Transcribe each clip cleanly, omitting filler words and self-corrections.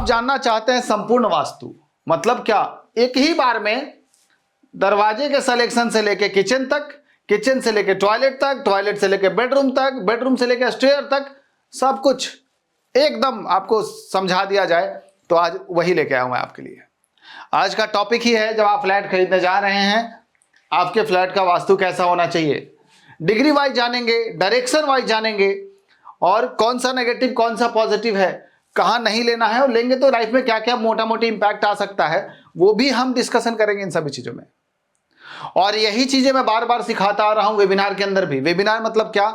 आप जानना चाहते हैं संपूर्ण वास्तु मतलब क्या, एक ही बार में दरवाजे के सिलेक्शन से लेके किचन तक, किचन से लेके टॉयलेट तक, टॉयलेट से लेके बेडरूम तक, बेडरूम से लेके स्टेयर तक, सब कुछ एकदम आपको समझा दिया जाए, तो आज वही लेके आया हूं मैं आपके लिए। आज का टॉपिक ही है, जब आप फ्लैट खरीदने जा रहे हैं आपके फ्लैट का वास्तु कैसा होना चाहिए। डिग्री वाइज जानेंगे, डायरेक्शन वाइज जानेंगे, और कौन सा नेगेटिव कौन सा पॉजिटिव है, कहां नहीं लेना है, और लेंगे तो लाइफ में क्या क्या मोटा मोटी इंपैक्ट आ सकता है, वो भी हम डिस्कशन करेंगे इन सभी चीजों में। और यही चीजें मैं बार बार सिखाता आ रहा हूं वेबिनार के अंदर भी। वेबिनार मतलब क्या,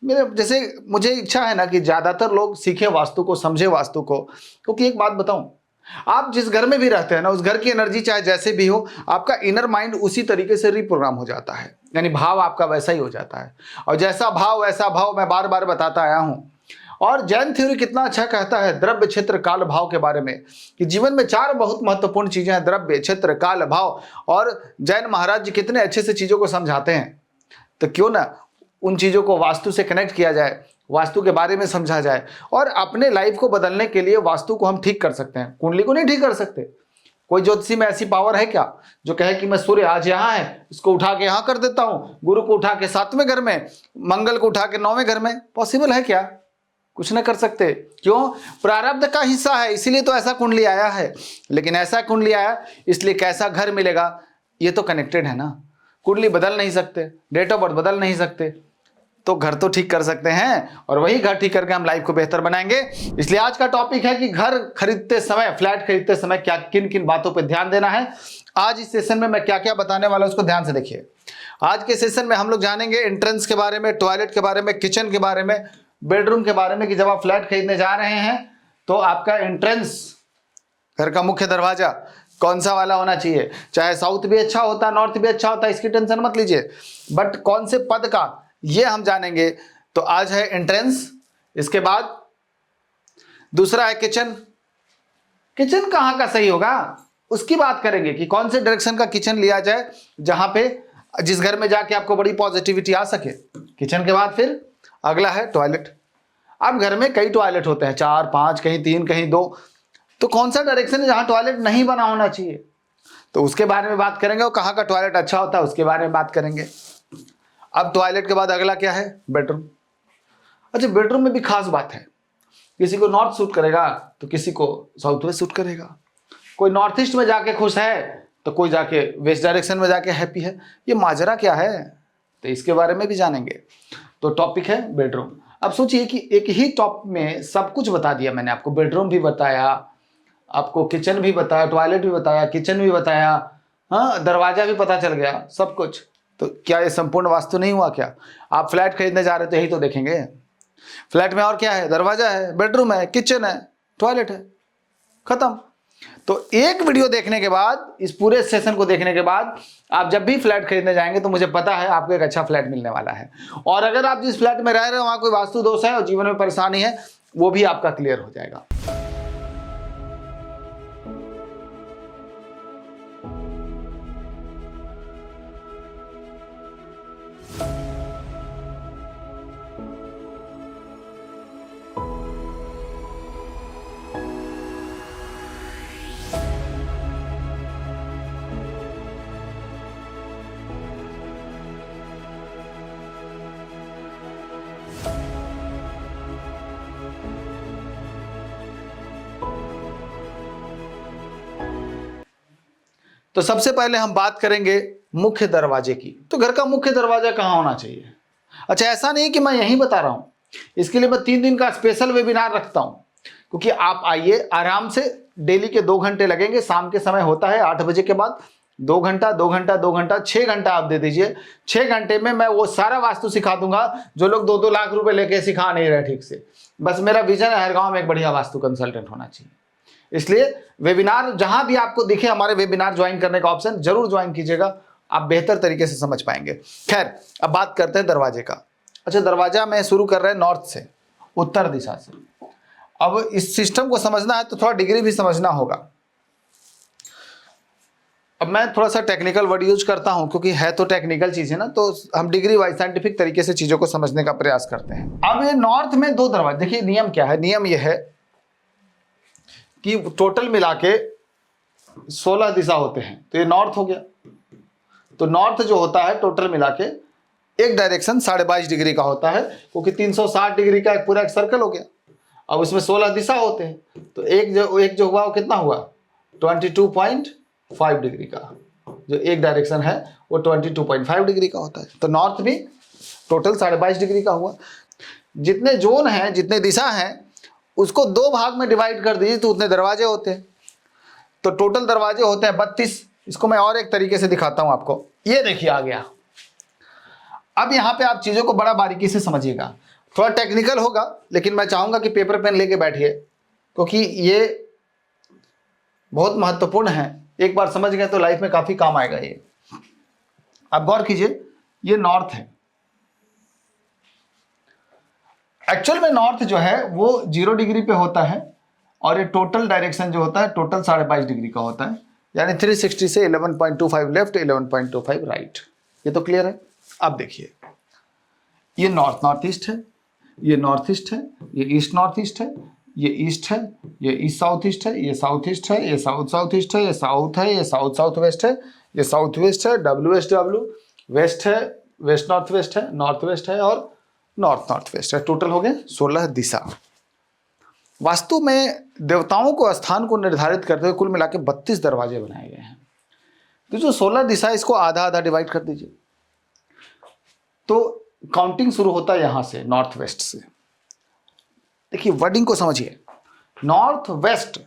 मेरे जैसे मुझे इच्छा है ना कि ज्यादातर लोग सीखे वास्तु को, समझे वास्तु को। क्योंकि एक बात बताऊं, आप जिस घर में भी रहते हैं ना, उस घर की एनर्जी चाहे जैसे भी हो, आपका इनर माइंड उसी तरीके से रिप्रोग्राम हो जाता है, यानी भाव आपका वैसा ही हो जाता है। और जैसा भाव वैसा भाव, मैं बार बार बताता आया हूं। और जैन थ्योरी कितना अच्छा कहता है द्रव्य क्षेत्र काल भाव के बारे में, कि जीवन में 4 बहुत महत्वपूर्ण चीजें हैं, द्रव्य क्षेत्र काल भाव। और जैन महाराज जी कितने अच्छे से चीजों को समझाते हैं, तो क्यों ना उन चीजों को वास्तु से कनेक्ट किया जाए, वास्तु के बारे में समझा जाए, और अपने लाइफ को बदलने के लिए वास्तु को हम ठीक कर सकते हैं, कुंडली को नहीं ठीक कर सकते। कोई ज्योतिषी में ऐसी पावर है क्या जो कहे कि मैं सूर्य आज यहाँ है, इसको उठा के यहाँ कर देता हूं, गुरु को उठा के 7वें घर में, मंगल को उठा के 9वें घर में? पॉसिबल है क्या? कुछ ना कर सकते। क्यों? प्रारब्ध का हिस्सा है, इसीलिए तो ऐसा कुंडली आया है। लेकिन ऐसा कुंडली आया इसलिए कैसा घर मिलेगा, ये तो कनेक्टेड है ना। कुंडली बदल नहीं सकते, डेट ऑफ बर्थ बदल नहीं सकते, तो घर तो ठीक कर सकते हैं, और वही घर ठीक करके हम लाइफ को बेहतर बनाएंगे। इसलिए आज का टॉपिक है कि घर खरीदते समय, फ्लैट खरीदते समय क्या किन किन बातों पर ध्यान देना है। आज इस सेशन में मैं क्या क्या बताने वाला हूं, उसको ध्यान से देखिए। आज के सेशन में हम लोग जानेंगे एंट्रेंस के बारे में, टॉयलेट के बारे में, किचन के बारे में, बेडरूम के बारे में, कि जब आप फ्लैट खरीदने जा रहे हैं तो आपका एंट्रेंस, घर का मुख्य दरवाजा कौन सा वाला होना चाहिए। चाहे साउथ भी अच्छा होता, नॉर्थ भी अच्छा होता, इसकी टेंशन मत लीजिए, बट कौन से पद का, ये हम जानेंगे। तो आज है एंट्रेंस, इसके बाद दूसरा है किचन। किचन कहां का सही होगा उसकी बात करेंगे, कि कौन से डायरेक्शन का किचन लिया जाए, जहां पे जिस घर में जाके आपको बड़ी पॉजिटिविटी आ सके। किचन के बाद फिर अगला है टॉयलेट। अब घर में कई टॉयलेट होते हैं, 4 5, कहीं 3, कहीं 2, तो कौन सा डायरेक्शन है जहां टॉयलेट नहीं बना होना चाहिए, तो उसके बारे में बात करेंगे। और कहां का टॉयलेट अच्छा होता है उसके बारे में बात करेंगे। अब टॉयलेट के बाद अगला क्या है, बेडरूम। अच्छा, बेडरूम में भी खास बात है, किसी को नॉर्थ सूट करेगा तो किसी को साउथ वेस्ट सूट करेगा। कोई नॉर्थ ईस्ट में जाके खुश है तो कोई जाके वेस्ट डायरेक्शन में जाके हैप्पी है। ये माजरा क्या है, तो इसके बारे में भी जानेंगे। तो टॉपिक है बेडरूम। अब सोचिए कि एक ही टॉप में सब कुछ बता दिया मैंने आपको, बेडरूम भी बताया आपको, किचन भी बताया, टॉयलेट भी बताया, किचन भी बताया, हाँ, दरवाजा भी पता चल गया, सब कुछ। तो क्या ये संपूर्ण वास्तु नहीं हुआ क्या? आप फ्लैट खरीदने जा रहे तो यही तो देखेंगे। फ्लैट में और क्या है, दरवाजा है, बेडरूम है, किचन है, टॉयलेट है, खत्म। तो एक वीडियो देखने के बाद, इस पूरे सेशन को देखने के बाद, आप जब भी फ्लैट खरीदने जाएंगे तो मुझे पता है आपको एक अच्छा फ्लैट मिलने वाला है। और अगर आप जिस फ्लैट में रह रहे हो वहां कोई वास्तु दोष है और जीवन में परेशानी है, वो भी आपका क्लियर हो जाएगा। तो सबसे पहले हम बात करेंगे मुख्य दरवाजे की। तो घर का मुख्य दरवाजा कहाँ होना चाहिए? अच्छा, ऐसा नहीं कि मैं यहीं बता रहा हूं, इसके लिए मैं 3 दिन का स्पेशल वेबिनार रखता हूं। क्योंकि आप आइए आराम से, डेली के 2 घंटे लगेंगे, शाम के समय होता है 8 बजे के बाद, 2 घंटा 2 घंटा 2 घंटा 6 घंटा आप दे दीजिए। 6 घंटे में मैं वो सारा वास्तु सिखा दूंगा जो लोग 2-2 लाख रुपए लेके सिखा नहीं रहे ठीक से। बस मेरा विजन है हर गांव में एक बढ़िया वास्तु कंसल्टेंट होना चाहिए। इसलिए वेबिनार जहां भी आपको दिखे, हमारे वेबिनार ज्वाइन करने का ऑप्शन जरूर ज्वाइन कीजिएगा, आप बेहतर तरीके से समझ पाएंगे। खैर, अब बात करते हैं दरवाजे का। अच्छा, दरवाजा में शुरू कर रहे हैं नॉर्थ से, उत्तर दिशा से। अब इस सिस्टम को समझना है तो थोड़ा डिग्री भी समझना होगा। अब मैं थोड़ा सा टेक्निकल वर्ड यूज करता हूं क्योंकि है तो टेक्निकल चीज है ना, तो हम डिग्री वाइज साइंटिफिक तरीके से चीजों को समझने का प्रयास करते हैं। अब ये नॉर्थ में 2 दरवाजे, देखिए नियम क्या है, नियम ये है कि टोटल मिला के 16 दिशा होते हैं, तो ये नॉर्थ हो गया। तो नॉर्थ जो होता है टोटल मिला के एक डायरेक्शन 22.5 डिग्री का होता है, क्योंकि 360 डिग्री का एक पूरा एक सर्कल हो गया। अब उसमें 16 दिशा होते हैं, तो एक जो हुआ वो कितना हुआ, 22.5 डिग्री का। जो एक डायरेक्शन है वो 22.5 डिग्री का होता है। तो नॉर्थ भी टोटल 22.5 डिग्री का हुआ। जितने जोन हैं, जितने दिशा हैं, उसको 2 भाग में डिवाइड कर दीजिए तो उतने दरवाजे होते हैं। तो टोटल दरवाजे होते हैं 32। इसको मैं और एक तरीके से दिखाता हूं आपको। ये देखिए आ गया। अब यहां पे आप चीजों को बड़ा बारीकी से समझिएगा, थोड़ा टेक्निकल होगा, लेकिन मैं चाहूंगा कि पेपर पेन लेके बैठिए, क्योंकि ये बहुत महत्वपूर्ण है। एक बार समझ गए तो लाइफ में काफी काम आएगा ये। आप गौर कीजिए, ये नॉर्थ है। एक्चुअल में नॉर्थ जो है वो 0 डिग्री पे होता है, और ये टोटल डायरेक्शन जो होता है टोटल 22.5 डिग्री का होता है, यानी 360 से 11.25 लेफ्ट, 11.25 राइट। ये तो क्लियर है। अब देखिए, ये नॉर्थ ईस्ट है, ये नॉर्थ ईस्ट है, ये ईस्ट नॉर्थ ईस्ट है, ये ईस्ट है, ये ईस्ट साउथ ईस्ट है, ये साउथ ईस्ट है, ये साउथ साउथ ईस्ट है, ये साउथ है, ये साउथ साउथ वेस्ट है, ये साउथ वेस्ट है, WSW वेस्ट है, वेस्ट है, नॉर्थ वेस्ट है, और नॉर्थ वेस्ट है। टोटल हो गए 16 दिशा। वास्तु में देवताओं को स्थान को निर्धारित करते हुए कुल मिलाकर 32 दरवाजे बनाए गए हैं। तो जो 16 दिशा, इसको आधा आधा डिवाइड कर दीजिए, तो काउंटिंग शुरू होता है यहां से, नॉर्थ वेस्ट से। देखिए वर्डिंग को समझिए, नॉर्थ वेस्ट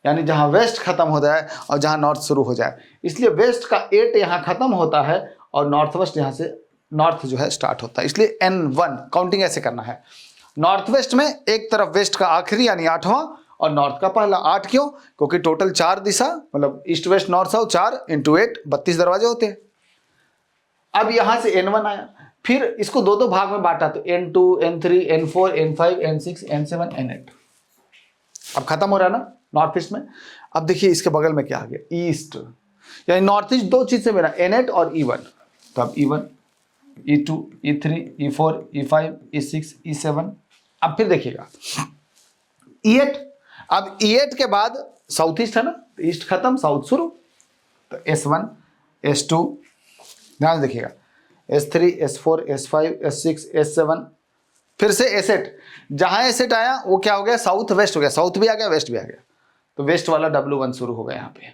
यानी जहां वेस्ट खत्म हो जाए और जहां नॉर्थ शुरू हो जाए, इसलिए वेस्ट का 8 यहां खत्म होता है और नॉर्थ वेस्ट यहां से नॉर्थ जो है स्टार्ट होता है। इसलिए N1 काउंटिंग ऐसे करना है। नॉर्थ वेस्ट में एक तरफ वेस्ट का आखिरी यानी 8वां और नॉर्थ का पहला। 8 क्यों? क्योंकि टोटल 4 दिशा, मतलब ईस्ट वेस्ट नॉर्थ साउथ, 4 × 8 32 दरवाजे होते हैं। अब यहां से N1 आया, फिर इसको 2 भाग में बांटा, तो N2 N3 N4 N5 N6 N7 N8। अब खत्म हो रहा है ना नॉर्थ ईस्ट में। अब देखिए इसके बगल में क्या आ गया, ईस्ट, यानी नॉर्थ ईस्ट 2 चीज से मेरा N8 और E1। तो अब E1 E2 E3 E4 E5 E6 E7। अब फिर देखिएगा E8। अब E8 के बाद साउथ ईस्ट है ना, ईस्ट खत्म साउथ शुरू, तो S1 S2, ध्यान देखिएगा, S3 S4 S5 S6 S7, फिर से S8। जहां S8 आया वो क्या हो गया, साउथ वेस्ट हो गया, साउथ भी आ गया वेस्ट भी आ गया, तो वेस्ट वाला W1 शुरू हो गया यहाँ पे।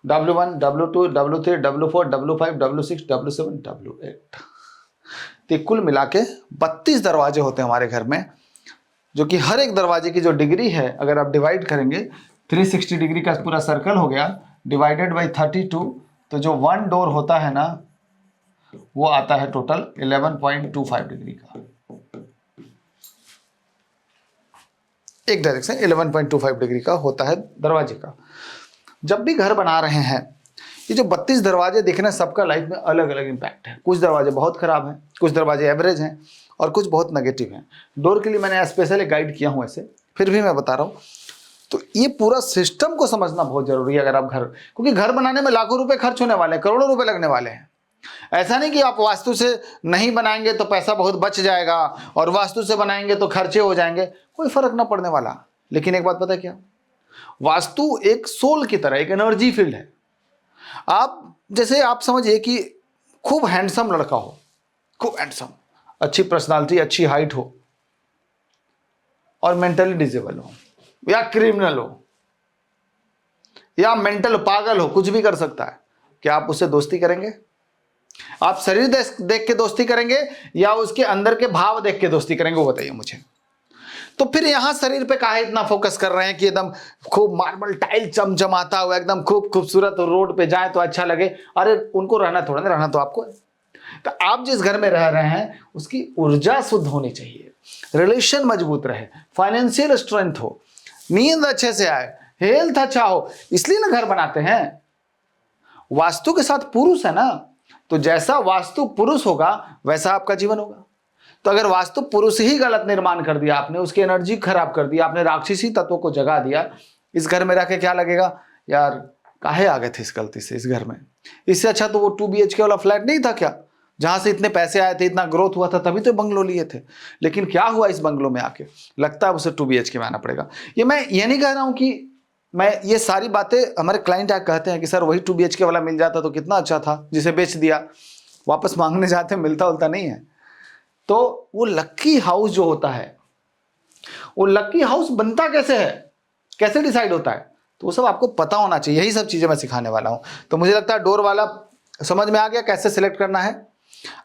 W1 W2 W3 W4 W5 W6 W7 W8। तो कुल मिला के 32 दरवाजे होते हैं हमारे घर में, जो कि हर एक दरवाजे की जो डिग्री है, अगर आप डिवाइड करेंगे 360 डिग्री का पूरा सर्कल हो गया, डिवाइडेड बाई 32, तो जो 1 डोर होता है ना वो आता है टोटल 11.25 डिग्री का। एक डायरेक्शन 11.25 डिग्री का होता है दरवाजे का। जब भी घर बना रहे हैं, ये जो 32 दरवाजे दिख रहे हैं, सबका लाइफ में अलग अलग इंपैक्ट है। कुछ दरवाजे बहुत खराब हैं, कुछ दरवाजे एवरेज हैं, और कुछ बहुत नेगेटिव हैं। डोर के लिए मैंने स्पेशली गाइड किया हूं ऐसे, फिर भी मैं बता रहा हूं। तो ये पूरा सिस्टम को समझना बहुत जरूरी है अगर आप घर, क्योंकि घर बनाने में लाखों रुपए खर्च होने वाले हैं, करोड़ों रुपए लगने वाले हैं। ऐसा नहीं कि आप वास्तु से नहीं बनाएंगे तो पैसा बहुत बच जाएगा और वास्तु से बनाएंगे तो खर्चे हो जाएंगे, कोई फर्क ना पड़ने वाला। लेकिन एक बात पता है क्या, वास्तु एक सोल की तरह, एक एनर्जी फील्ड है। आप जैसे आप समझिए कि खूब हैंडसम लड़का हो, खूब हैंडसम, अच्छी पर्सनालिटी, अच्छी हाइट हो, और मेंटली डिसेबल हो, या क्रिमिनल हो, या मेंटल पागल हो, कुछ भी कर सकता है, क्या आप उससे दोस्ती करेंगे? आप शरीर देख के दोस्ती करेंगे या उसके अंदर के भाव देख के दोस्ती करेंगे, वो बताइए मुझे। तो फिर यहां शरीर पे काहे इतना फोकस कर रहे हैं कि एकदम खूब मार्बल टाइल चमचमाता हुआ, एकदम खूब खूबसूरत रोड पे जाए तो अच्छा लगे? अरे उनको रहना थोड़ा ना, रहना तो आपको है। तो आप जिस घर में रह रहे हैं उसकी ऊर्जा शुद्ध होनी चाहिए, रिलेशन मजबूत रहे, फाइनेंशियल स्ट्रेंथ हो, नींद अच्छे से आए, हेल्थ अच्छा हो, इसलिए ना घर बनाते हैं। वास्तु के साथ पुरुष है ना, तो जैसा वास्तु पुरुष होगा वैसा आपका जीवन होगा। तो अगर वास्तु पुरुष ही गलत निर्माण कर दिया आपने, उसकी एनर्जी खराब कर दिया आपने, राक्षसी तत्वों को जगा दिया, इस घर में रह के क्या लगेगा, यार काहे आ गए थे इस गलती से इस घर में, इससे अच्छा तो वो 2 BHK वाला फ्लैट नहीं था क्या जहां से इतने पैसे आए थे, इतना ग्रोथ हुआ था, तभी तो बंगलो लिए थे। लेकिन क्या हुआ इस बंगलो में आके, लगता है उसे 2 BHK में आना पड़ेगा। मैं ये नहीं कह रहा हूं कि मैं ये सारी बातें, हमारे क्लाइंट आके कहते हैं कि सर वही 2 BHK वाला मिल जाता तो कितना अच्छा था, जिसे बेच दिया, वापस मांगने जाते मिलता उलता नहीं है। तो वो लक्की हाउस जो होता है, वो लक्की हाउस बनता कैसे है, कैसे डिसाइड होता है, तो वो सब आपको पता होना चाहिए। यही सब चीजें मैं सिखाने वाला हूं। तो मुझे लगता है डोर वाला समझ में आ गया कैसे सिलेक्ट करना है।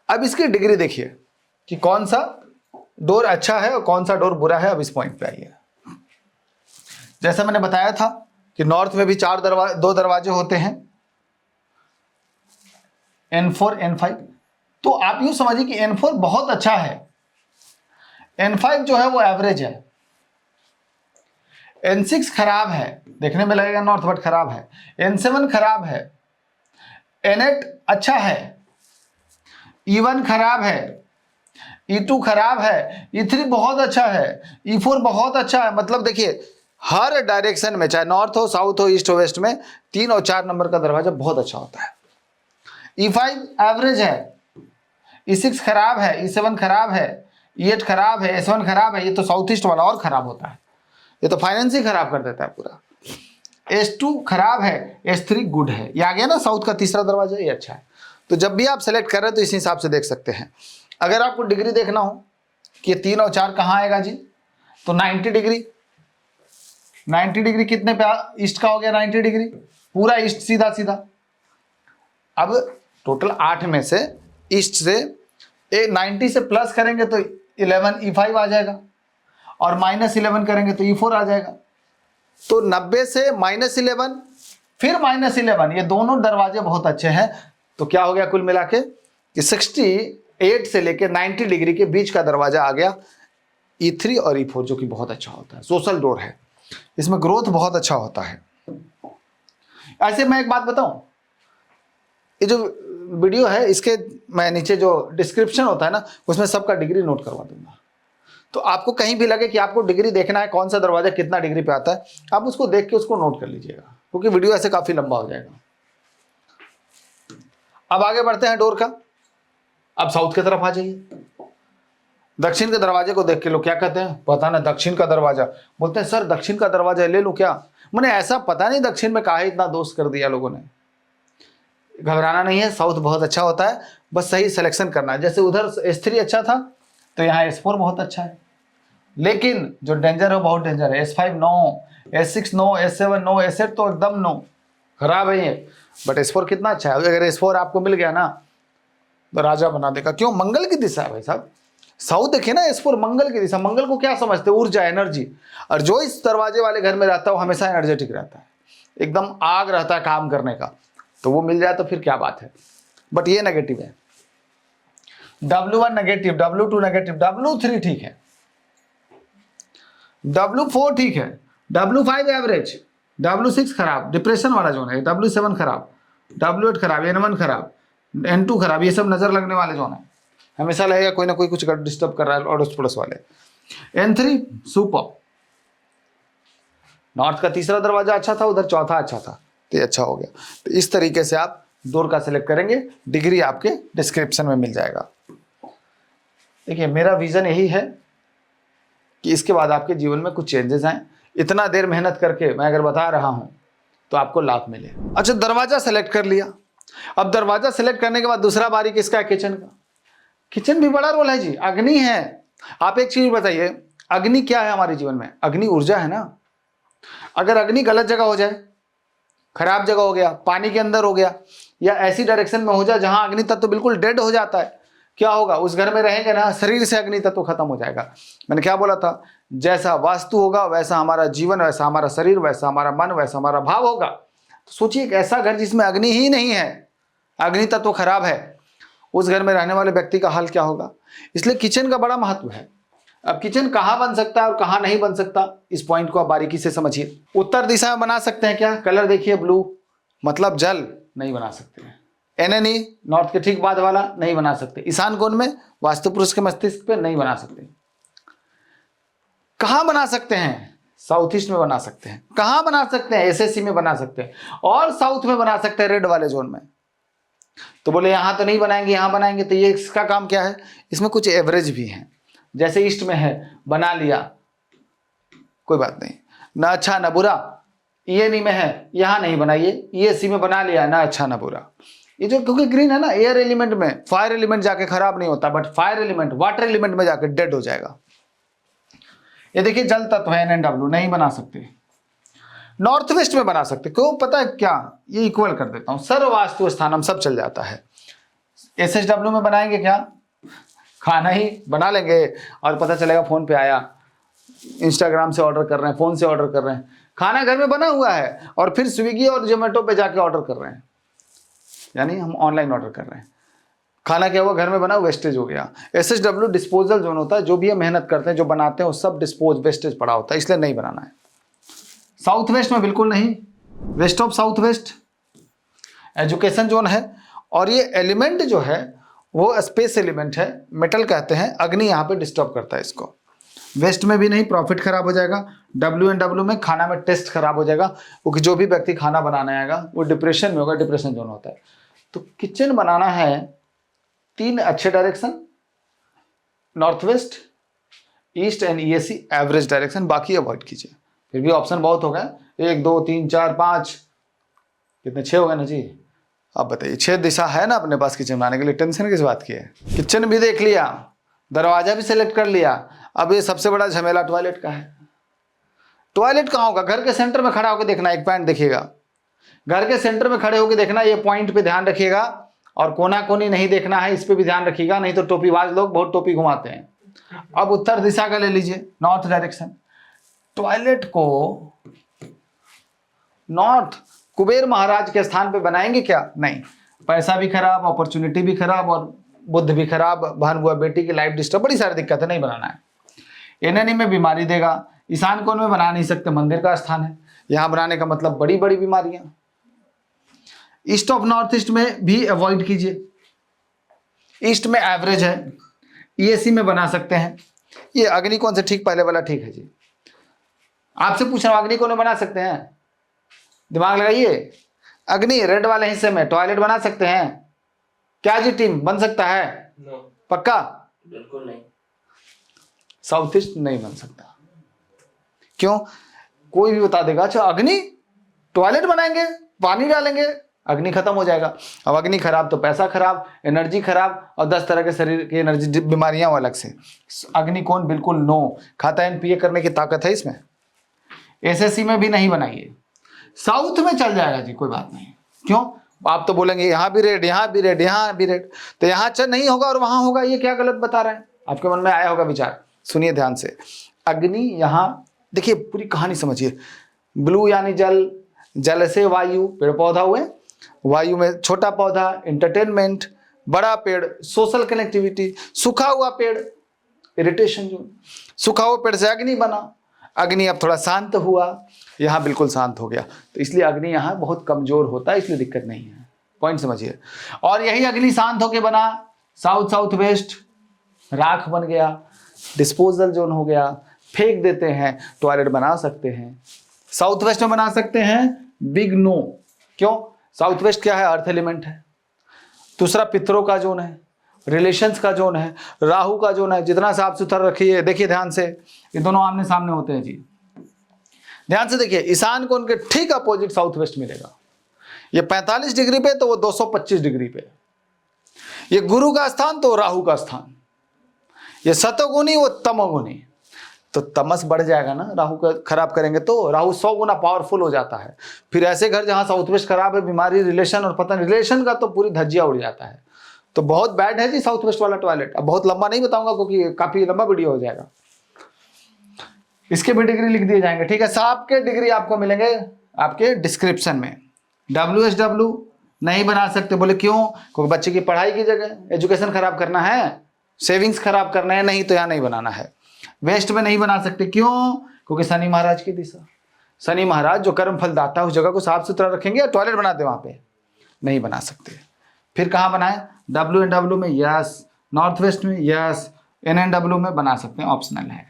अब इसकी डिग्री देखिए कि कौन सा डोर अच्छा है और कौन सा डोर बुरा है। अब इस पॉइंट पे आइए। जैसा मैंने बताया था कि नॉर्थ में भी 2 दरवाजे होते हैं, N4 N5। तो आप यूं समझिए कि N4 बहुत अच्छा है, N5 जो है वो एवरेज है, N6 खराब है, देखने में लगेगा नॉर्थ बट खराब है, N7 खराब है, N8 अच्छा है, E1 खराब है, E2 खराब है, E3 बहुत अच्छा है, E4 बहुत अच्छा है। मतलब देखिए हर डायरेक्शन में, चाहे नॉर्थ हो, साउथ हो, ईस्ट हो, वेस्ट में 3 और 4 नंबर का दरवाजा बहुत अच्छा होता है। E5 एवरेज है, E6 खराब है, E7 खराब है, E8 खराब है, S1 खराब है। ये तो साउथ ईस्ट वाला और खराब होता है, ये तो फाइनेंस ही खराब कर देता है पूरा। S2 खराब है, S3 गुड है। ये आ गया ना साउथ का तीसरा दरवाजा, ये अच्छा है। तो जब भी आप सेलेक्ट कर रहे हैं तो इस हिसाब से देख सकते हैं। अगर आपको डिग्री देखना हो कि 3 और 4 कहाँ आएगा जी, तो 90 डिग्री, 90 डिग्री कितने पे ईस्ट का हो गया, 90 डिग्री पूरा ईस्ट सीधा सीधा। अब टोटल 8 में से ईस्ट से 90 से प्लस करेंगे तो 11 E5 आ जाएगा, और -11 करेंगे तो E4 आ जाएगा। तो 90 से -11 फिर -11, ये दोनों दरवाजे बहुत अच्छे हैं। तो क्या हो गया कुल मिला के कि 68 से लेकर 90 डिग्री के बीच का दरवाजा आ गया E3 और E4, जो कि बहुत अच्छा होता है, सोशल डोर है, इसमें ग्रोथ बहुत अच्छा होता है। ऐसे मैं एक बात बताऊं, ये जो वीडियो है इसके मैं नीचे जो डिस्क्रिप्शन होता है ना, उसमें सबका डिग्री नोट करवा दूंगा। तो आपको कहीं भी लगे कि आपको डिग्री देखना है, कौन सा दरवाजा कितना डिग्री पे आता है, आप उसको देख के उसको नोट कर लीजिएगा, क्योंकि वीडियो ऐसे काफी लंबा हो जाएगा। अब आगे बढ़ते हैं डोर का। अब साउथ की तरफ आ जाइए। दक्षिण के दरवाजे को देख के लोग क्या कहते हैं, पता ना दक्षिण का दरवाजा, बोलते हैं सर दक्षिण का दरवाजा ले लो क्या। मैंने ऐसा पता नहीं दक्षिण में काहे इतना दोष कर दिया लोगों ने। घबराना नहीं है, साउथ बहुत अच्छा होता है, बस सही सिलेक्शन करना है। जैसे उधर S3 अच्छा था तो यहाँ S4 बहुत अच्छा है, लेकिन जो डेंजर है बहुत डेंजर है। S5 no, S6 no, S7 no, S8 तो एकदम नो, खराब है ये। बट S4 कितना अच्छा है, अगर S4 आपको मिल गया ना तो राजा बना देगा। क्यों, मंगल की दिशा है भाई साहब। साउथ देखिए ना, S4 मंगल की दिशा। मंगल को क्या समझते हैं, ऊर्जा, एनर्जी। और जो इस दरवाजे वाले घर में रहता है वो हमेशा एनर्जेटिक रहता है, एकदम आग रहता है काम करने का। तो वो मिल जाए तो फिर क्या बात है। बट ये नेगेटिव है, W1 negative, W2 negative, W3 ठीक है, W4 ठीक है, W5 एवरेज, W6 खराब, डिप्रेशन वाला जोन है, W7 खराब, W8 खराब, N1 खराब, N2 खराब। ये सब नजर लगने वाले जोन है, हमेशा लगेगा कोई ना कोई कुछ डिस्टर्ब कर रहा है, अड़ोस पड़ोस वाले। N3 super. नॉर्थ का तीसरा दरवाजा अच्छा था, उधर चौथा अच्छा था, तो ये अच्छा हो गया। तो इस तरीके से आप डोर का सिलेक्ट करेंगे, डिग्री आपके डिस्क्रिप्शन में मिल जाएगा। देखिए मेरा विजन यही है कि इसके बाद आपके जीवन में कुछ चेंजेस आए। इतना देर मेहनत करके मैं अगर बता रहा हूं तो आपको लाभ मिले। अच्छा, दरवाजा सेलेक्ट कर लिया। अब दरवाजा सेलेक्ट करने के बाद दूसरा बारी किसका है, किचन का। किचन भी बड़ा रोल है जी, अग्नि है। आप एक चीज बताइए, अग्नि क्या है हमारे जीवन में, अग्नि ऊर्जा है ना। अगर अग्नि गलत जगह हो जाए, खराब जगह हो गया, पानी के अंदर हो गया, या ऐसी डायरेक्शन में हो जाए जहां अग्नि तत्व बिल्कुल डेड हो जाता है, क्या होगा, उस घर में रहेंगे ना, शरीर से अग्नि तत्व खत्म हो जाएगा। मैंने क्या बोला था, जैसा वास्तु होगा वैसा हमारा जीवन, वैसा हमारा शरीर, वैसा हमारा मन, वैसा हमारा भाव होगा। तो सोचिए एक ऐसा घर जिसमें अग्नि ही नहीं है, अग्नि तत्व खराब है, उस घर में रहने वाले व्यक्ति का हाल क्या होगा। इसलिए किचन का बड़ा महत्व है। अब किचन कहाँ बन सकता है और कहाँ नहीं बन सकता, इस पॉइंट को आप बारीकी से समझिए। उत्तर दिशा में बना सकते हैं क्या, कलर देखिए ब्लू, मतलब जल, नहीं बना सकते हैं। NNE नॉर्थ के ठीक बाद वाला नहीं बना सकते। ईशान कोण में वास्तु पुरुष के मस्तिष्क पे नहीं बना सकते। कहां बना सकते हैं, साउथ ईस्ट में बना सकते हैं। कहां बना सकते हैं, SSC में बना सकते हैं, और साउथ में बना सकते हैं, रेड वाले जोन में। तो बोले यहाँ तो नहीं बनाएंगे, यहाँ बनाएंगे। तो ये इसका काम क्या है, इसमें कुछ एवरेज भी है। जैसे ईस्ट में है, बना लिया, कोई बात नहीं, ना अच्छा ना बुरा। ये नी में है, यहाँ नहीं बनाइए, ये सी में बना लिया, ना अच्छा ना बुरा। ये जो, क्योंकि ग्रीन है ना, एयर एलिमेंट में, फायर एलिमेंट जाके खराब नहीं होता, but fire element water element में जाके डेड हो जाएगा। ये देखिए जल तत्व है NnW, नहीं बना सकते। नॉर्थ वेस्ट में बना सकते, क्यों पता है क्या, ये इक्वल कर देता हूं, सर्व वास्तु स्थानम सब चल जाता है। SHW में बनाएंगे क्या, खाना ही बना लेंगे और पता चलेगा फोन पे आया, इंस्टाग्राम से ऑर्डर कर रहे हैं, फोन से ऑर्डर कर रहे हैं, खाना घर में बना हुआ है और फिर स्विगी और जोमेटो पे जाके ऑर्डर कर रहे हैं, यानी हम ऑनलाइन ऑर्डर कर रहे हैं। खाना क्या हुआ, घर में बना, वेस्टेज हो गया। SHW डिस्पोजल जोन होता है, जो भी हम मेहनत करते हैं, जो बनाते हैं वो सब डिस्पोज वेस्टेज पड़ा होता है, इसलिए नहीं बनाना है। साउथ वेस्ट में बिल्कुल नहीं, west of south west education zone है। और ये एलिमेंट जो है वो स्पेस एलिमेंट है, मेटल कहते हैं, अग्नि यहाँ पे डिस्टर्ब करता है इसको। वेस्ट में भी नहीं, प्रॉफिट खराब हो जाएगा। WnW में खाना में टेस्ट खराब हो जाएगा, क्योंकि जो भी व्यक्ति खाना बनाने आएगा वो डिप्रेशन में होगा, डिप्रेशन जोन होता है। तो किचन बनाना है 3 अच्छे direction, north west, east and EAC average direction, बाकी अवॉइड कीजिए। फिर भी ऑप्शन बहुत हो गए, 1 2 3 4 5, कितने 6 हो गए ना जी। अब बताइए 6 दिशा है ना अपने पास किचन बनाने के लिए, टेंशन किस बात की है। किचन भी देख लिया, दरवाजा भी सेलेक्ट कर लिया, अब ये सबसे बड़ा झमेला टॉयलेट का है। टॉयलेट कहाँ होगा, घर के सेंटर में खड़ा होकर देखना, एक पॉइंट देखिएगा, घर के सेंटर में खड़े होकर देखना, ये पॉइंट पे ध्यान रखिएगा, और कोना कोनी नहीं देखना है, इस पे भी ध्यान रखिएगा, नहीं तो टोपीबाज लोग बहुत टोपी घुमाते हैं। अब उत्तर दिशा का ले लीजिए, नॉर्थ डायरेक्शन। टॉयलेट को नॉर्थ कुबेर महाराज के स्थान पे बनाएंगे क्या, नहीं, पैसा भी खराब, अपॉर्चुनिटी भी खराब, और बुद्ध भी खराब, बहन बुआ बेटी की लाइफ डिस्टर्ब, बड़ी सारी दिक्कत है, नहीं बनाना है। एनएनी में बीमारी देगा, ईशान कोण में बना नहीं सकते, मंदिर का स्थान है, यहां बनाने का मतलब बड़ी बड़ी बीमारियां। ईस्ट ऑफ नॉर्थ ईस्ट में भी अवॉइड कीजिए, ईस्ट में एवरेज है, EAC में बना सकते हैं। ये अग्नि कौन से ठीक, पहले वाला ठीक है जी। आपसे पूछ रहा हूं, अग्नि कोण में बना सकते हैं, दिमाग लगाइए। अग्नि रेड वाले हिस्से में टॉयलेट बना सकते हैं क्या जी, टीम बन सकता है? no. पक्का? बिल्कुल नहीं। साउथ ईस्ट नहीं बन सकता, क्यों, कोई भी बता देगा अच्छा अग्नि टॉयलेट बनाएंगे, पानी डालेंगे, अग्नि खत्म हो जाएगा। अब अग्नि खराब तो पैसा खराब, एनर्जी खराब, और 10 तरह के शरीर की एनर्जी बीमारियां अलग से। अग्नि कौन बिल्कुल नो, खाता NPA करने की ताकत है इसमें। SSC में भी नहीं बनाइए, साउथ में चल जाएगा जी, कोई बात नहीं। क्यों, आप तो बोलेंगे यहाँ भी रेड, यहाँ भी रेड, यहाँ भी रेड, तो यहाँ चल नहीं होगा और वहां होगा, ये क्या गलत बता रहे हैं? आपके मन में आया होगा विचार, सुनिए ध्यान से। अग्नि यहाँ देखिए, पूरी कहानी समझिए। ब्लू यानी जल, जल से वायु, पेड़ पौधा हुए, वायु में छोटा पौधा एंटरटेनमेंट, बड़ा पेड़ सोशल कनेक्टिविटी, सूखा हुआ पेड़ इरिटेशन जोन, सूखा हुआ पेड़ से अग्नि बना। अग्नि अब थोड़ा शांत हुआ, यहाँ बिल्कुल शांत हो गया, तो इसलिए अग्नि यहाँ बहुत कमजोर होता है, इसलिए दिक्कत नहीं है। पॉइंट समझिए। और यही अग्नि शांत होके बना साउथ साउथ वेस्ट, राख बन गया, डिस्पोजल जोन हो गया, फेंक देते हैं, टॉयलेट बना सकते हैं। साउथ वेस्ट में बना सकते हैं, बिग नो। क्यों, साउथ वेस्ट क्या है, अर्थ एलिमेंट है। दूसरा पितरों का जोन है, रिलेशंस का जोन है, राहु का जोन है। जितना साफ सुथरा रखिए, देखिए ध्यान से, ये दोनों आमने सामने होते हैं जी, ध्यान से देखिए। ईशान कोण के ठीक अपोजिट साउथ वेस्ट मिलेगा, ये 45 डिग्री पे तो वो 225 डिग्री पे, ये गुरु का स्थान तो राहु का स्थान, ये सतोगुनी वो तमोगुनी, तो तमस बढ़ जाएगा ना, राहु का खराब करेंगे तो राहु 100 गुना पावरफुल हो जाता है। फिर ऐसे घर जहां साउथ वेस्ट खराब है, बीमारी, रिलेशन, और पता रिलेशन का तो पूरी धज्जिया उड़ जाता है। तो बहुत बैड है जी साउथ वेस्ट वाला टॉयलेट। अब बहुत लंबा नहीं बताऊंगा क्योंकि काफी लंबा वीडियो हो जाएगा, इसके भी डिग्री लिख दिए जाएंगे, ठीक है। सब के डिग्री आपको मिलेंगे आपके डिस्क्रिप्शन में। WSW नहीं बना सकते, बोले क्यों, क्योंकि बच्चे की पढ़ाई की जगह एजुकेशन खराब करना है, सेविंग्स खराब करना है, नहीं तो यहाँ नहीं बनाना है। वेस्ट में नहीं बना सकते, क्यों, क्योंकि शनि महाराज की दिशा, शनि महाराज जो कर्म फल दाता है, उस जगह को साफ सुथरा रखेंगे या टॉयलेट बनाते वहां पे, नहीं बना सकते। फिर कहाँ बनाए, WNW में यस, नॉर्थ वेस्ट में यस, NNW में बना सकते हैं, ऑप्शनल है।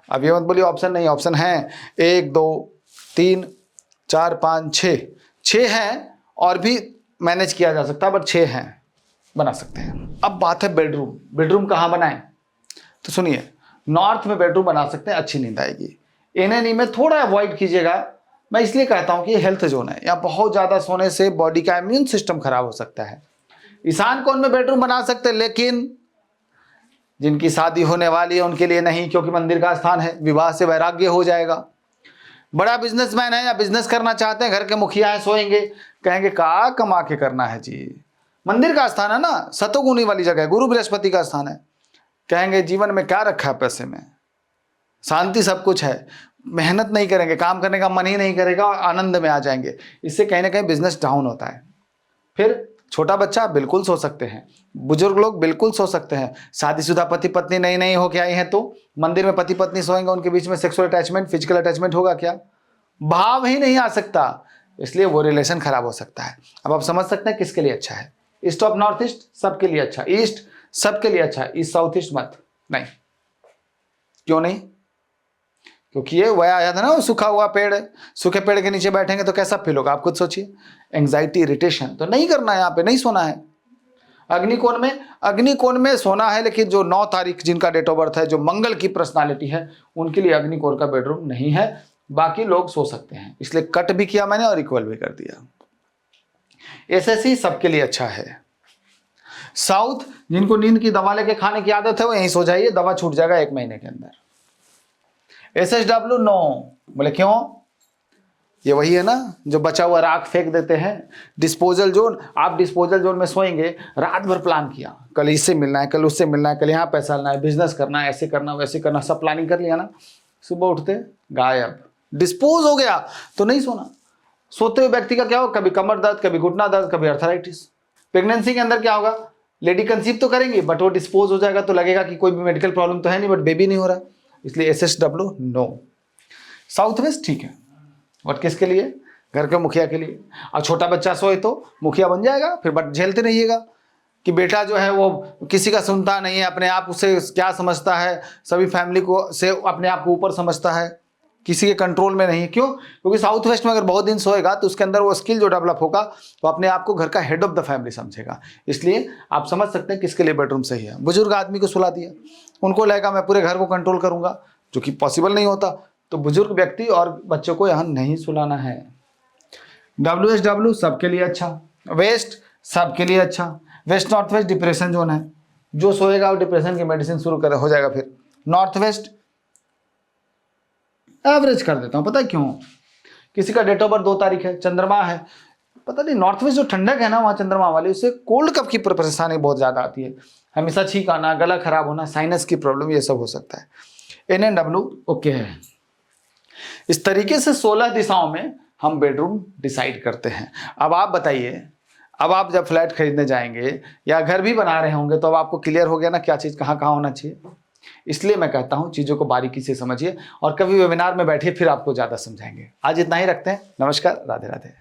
अब ये मत बोलिए ऑप्शन नहीं, ऑप्शन है 1 2 3 4 5 6 6 हैं, और भी मैनेज किया जा सकता है, बट 6 हैं, बना सकते हैं। अब बात है बेडरूम। बेडरूम कहाँ बनाएं? तो सुनिए, नॉर्थ में बेडरूम बना सकते हैं, अच्छी नींद आएगी। एनएनई में थोड़ा अवॉइड कीजिएगा। मैं इसलिए कहता हूँ कि हेल्थ जोन है, यहाँ बहुत ज़्यादा सोने से बॉडी का इम्यून सिस्टम खराब हो सकता है। ईशान कोण में बेडरूम बना सकते हैं, लेकिन जिनकी शादी होने वाली है उनके लिए नहीं, क्योंकि मंदिर का स्थान है, विवाह से वैराग्य हो जाएगा। बड़ा बिजनेसमैन है या बिजनेस करना चाहते हैं, घर के मुखिया है, सोएंगे, कहेंगे का कमा के करना है जी, मंदिर का स्थान है ना, सतोगुणी वाली जगह है, गुरु बृहस्पति का स्थान है, कहेंगे जीवन में क्या रखा है, पैसे में शांति सब कुछ है, मेहनत नहीं करेंगे, काम करने का मन ही नहीं करेगा और आनंद में आ जाएंगे। इससे कहीं ना कहीं बिजनेस डाउन होता है। फिर छोटा बच्चा बिल्कुल सो सकते हैं, बुजुर्ग लोग बिल्कुल सो सकते हैं, शादीशुदा पति पत्नी नई नई होके आई हैं तो मंदिर में पति पत्नी सोएंगे, उनके बीच में सेक्सुअल अटैचमेंट, फिजिकल अटैचमेंट होगा क्या? भाव ही नहीं आ सकता, इसलिए वो रिलेशन खराब हो सकता है। अब आप समझ सकते हैं किसके लिए अच्छा है। ईस्ट ऑफ नॉर्थ ईस्ट सबके लिए अच्छा, ईस्ट सबके लिए अच्छा, ईस्ट साउथ ईस्ट मत नहीं। क्यों नहीं? क्योंकि ये वह आया था ना, सूखा हुआ पेड़ है, सूखे पेड़ के नीचे बैठेंगे तो कैसा फील होगा, आप खुद सोचिए। एंग्जाइटी, इरिटेशन, तो नहीं करना है, यहाँ पे नहीं सोना है। अग्निकोण में सोना है, लेकिन जो 9 तारीख जिनका डेट ऑफ बर्थ है, जो मंगल की पर्सनालिटी है, उनके लिए अग्निकोण का बेडरूम नहीं है, बाकी लोग सो सकते हैं। इसलिए कट भी किया मैंने और इक्वल भी कर दिया। एसएससी सबके लिए अच्छा है। साउथ, जिनको नींद की दवा लेके खाने की आदत है वो यहीं सो जाइए, दवा छूट जाएगा 1 महीने के अंदर। SSW नो, बोले क्यों? ये वही है ना जो बचा हुआ राख फेंक देते हैं। डिस्पोजल जोन, आप डिस्पोजल जोन में सोएंगे, रात भर प्लान किया, कल इससे मिलना है, कल उससे मिलना है, कल यहाँ पैसा लेना है, बिजनेस करना है, ऐसे करना वैसे करना, सब प्लानिंग कर लिया ना, सुबह उठते गायब, डिस्पोज हो गया। तो नहीं सोना। सोते हुए व्यक्ति का क्या हो, कभी कमर दर्द, कभी घुटना दर्द, कभी अर्थराइटिस। प्रेगनेंसी के अंदर क्या होगा, लेडी कंसीव तो करेंगी बट वो डिस्पोज हो जाएगा, तो लगेगा कि कोई भी मेडिकल प्रॉब्लम तो है नहीं, बट बेबी नहीं हो रहा, इसलिए SSW नो। साउथ वेस्ट ठीक है, बट किसके लिए? घर के मुखिया के लिए। और छोटा बच्चा सोए तो मुखिया बन जाएगा, फिर बट झेलते रहिएगा कि बेटा जो है वो किसी का सुनता नहीं है, अपने आप उसे क्या समझता है, सभी फैमिली को से अपने आप को ऊपर समझता है, किसी के कंट्रोल में नहीं है। क्यों? क्योंकि साउथ वेस्ट में अगर बहुत दिन सोएगा तो उसके अंदर वो स्किल जो डेवलप होगा, तो अपने आप को घर का हेड ऑफ द फैमिली समझेगा। इसलिए आप समझ सकते हैं किसके लिए बेडरूम सही है। बुजुर्ग आदमी को सुला दिया, उनको लगेगा मैं पूरे घर को कंट्रोल करूंगा, जो कि पॉसिबल नहीं होता, तो बुजुर्ग व्यक्ति और बच्चों को यहाँ नहीं सुलाना है। WSW सबके लिए अच्छा, वेस्ट सबके लिए अच्छा। West north west depression zone है, जो सोएगा वो डिप्रेशन की मेडिसिन शुरू कर हो जाएगा। फिर नॉर्थ वेस्ट एवरेज कर देता हूँ, पता है क्यों? किसी का डेट ऑफ बर्थ 2 तारीख है, चंद्रमा है, पता नहीं नॉर्थ वेस्ट जो ठंडक है ना वहाँ चंद्रमा वाली, उससे कोल्ड कफ की परेशानी बहुत ज़्यादा आती है, हमेशा छींक आना, गला खराब होना, साइनस की प्रॉब्लम, ये सब हो सकता है। NNW ओके है। इस तरीके से 16 दिशाओं में हम बेडरूम डिसाइड करते हैं। अब आप बताइए, अब आप जब फ्लैट खरीदने जाएंगे या घर भी बना रहे होंगे तो अब आपको क्लियर हो गया ना क्या चीज़ कहाँ कहाँ होना चाहिए। इसलिए मैं कहता हूँ चीज़ों को बारीकी से समझिए और कभी वेबिनार में बैठिए, फिर आपको ज़्यादा समझाएंगे। आज इतना ही रखते हैं। नमस्कार, राधे राधे।